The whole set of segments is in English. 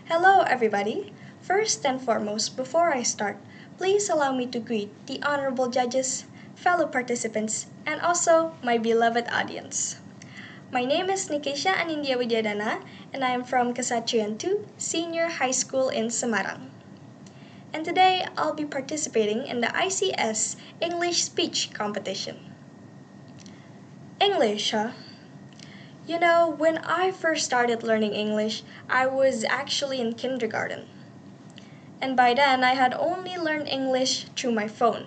Hello, everybody. First and foremost, before I start, please allow me to greet the honorable judges, fellow participants, and also my beloved audience. My name is Nikeisha Anindya Widyadhana, and I am from Kasatrian 2 Senior High School in Semarang. And today I'll be participating in the ICS English Speech Competition. English, huh? You know, when I first started learning English, I was actually in kindergarten. And by then, I had only learned English through my phone,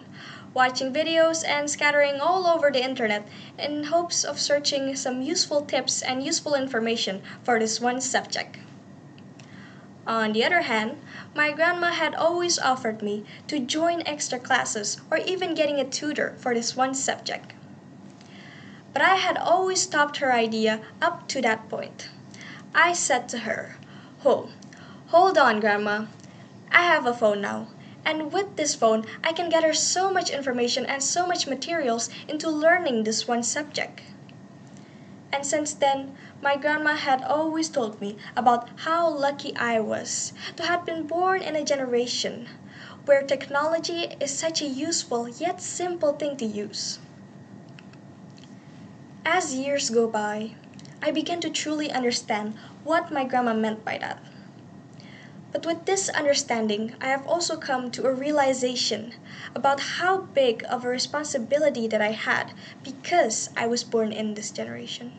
watching videos and scattering all over the internet in hopes of searching some useful tips and useful information for this one subject. On the other hand, my grandma had always offered me to join extra classes or even getting a tutor for this one subject. But I had always stopped her idea up to that point. I said to her, hold on, Grandma. I have a phone now. And with this phone, I can gather so much information and so much materials into learning this one subject. And since then, my grandma had always told me about how lucky I was to have been born in a generation where technology is such a useful yet simple thing to use. As years go by, I began to truly understand what my grandma meant by that. But with this understanding, I have also come to a realization about how big of a responsibility that I had because I was born in this generation.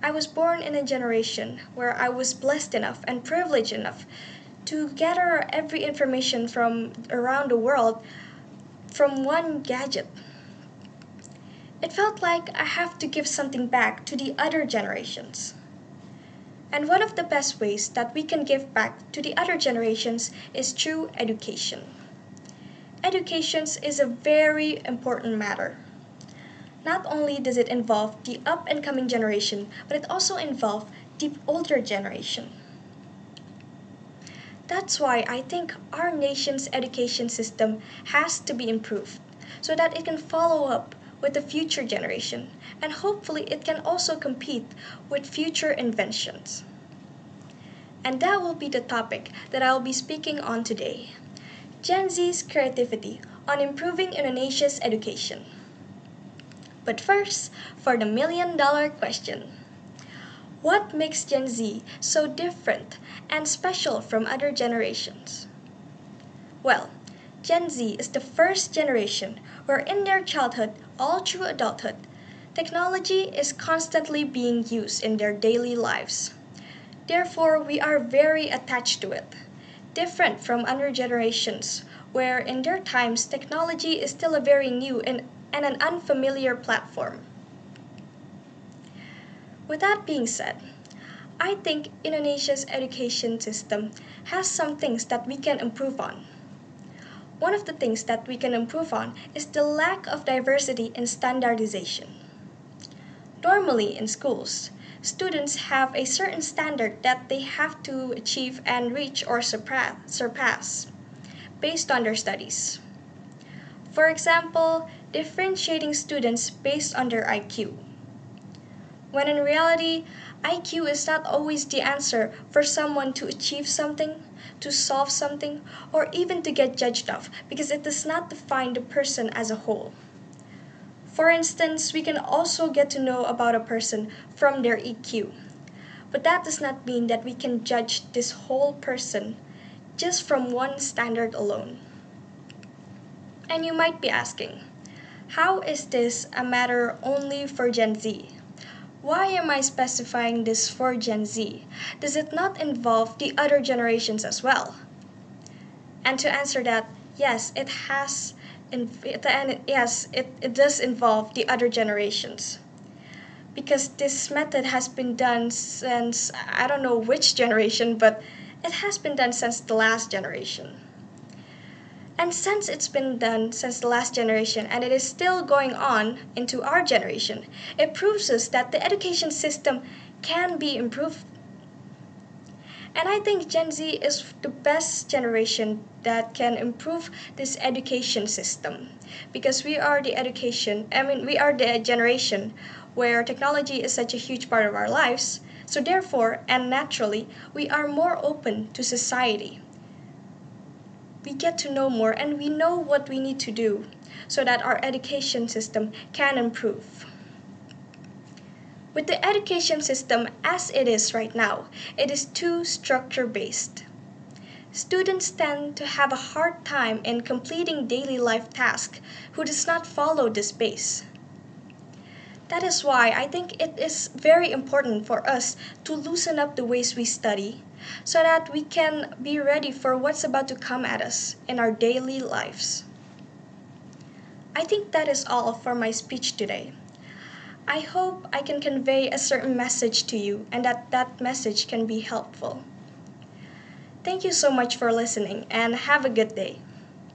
I was born in a generation where I was blessed enough and privileged enough to gather every information from around the world from one gadget. It felt like I have to give something back to the other generations. And one of the best ways that we can give back to the other generations is through education. Education is a very important matter. Not only does it involve the up and coming generation, but it also involves the older generation. That's why I think our nation's education system has to be improved so that it can follow up with the future generation, and hopefully it can also compete with future inventions. And that will be the topic that I'll be speaking on today. Gen Z's creativity on improving Indonesia's education. But first, for the $1,000,000 question. What makes Gen Z so different and special from other generations? Well, Gen Z is the first generation where in their childhood all through adulthood, technology is constantly being used in their daily lives. Therefore, we are very attached to it, different from other generations where in their times technology is still a very new and an unfamiliar platform. With that being said, I think Indonesia's education system has some things that we can improve on. One of the things that we can improve on is the lack of diversity and standardization. Normally in schools, students have a certain standard that they have to achieve and reach or surpass based on their studies. For example, differentiating students based on their IQ. When in reality, IQ is not always the answer for someone to achieve something, to solve something, or even to get judged of because it does not define the person as a whole. For instance, we can also get to know about a person from their EQ, but that does not mean that we can judge this whole person just from one standard alone. And you might be asking, how is this a matter only for Gen Z? Why am I specifying this for Gen Z? Does it not involve the other generations as well? And to answer that, yes, it has. It does involve the other generations. Because this method has been done since I don't know which generation, but it has been done since the last generation. And since it's been done since the last generation and it is still going on into our generation, it proves us that the education system can be improved. And I think Gen Z is the best generation that can improve this education system because we are we are the generation where technology is such a huge part of our lives. So therefore, and naturally, we are more open to society. We get to know more and we know what we need to do so that our education system can improve. With the education system as it is right now, it is too structure based. Students tend to have a hard time in completing daily life tasks who does not follow this pace. That is why I think it is very important for us to loosen up the ways we study so that we can be ready for what's about to come at us in our daily lives. I think that is all for my speech today. I hope I can convey a certain message to you and that message can be helpful. Thank you so much for listening and have a good day.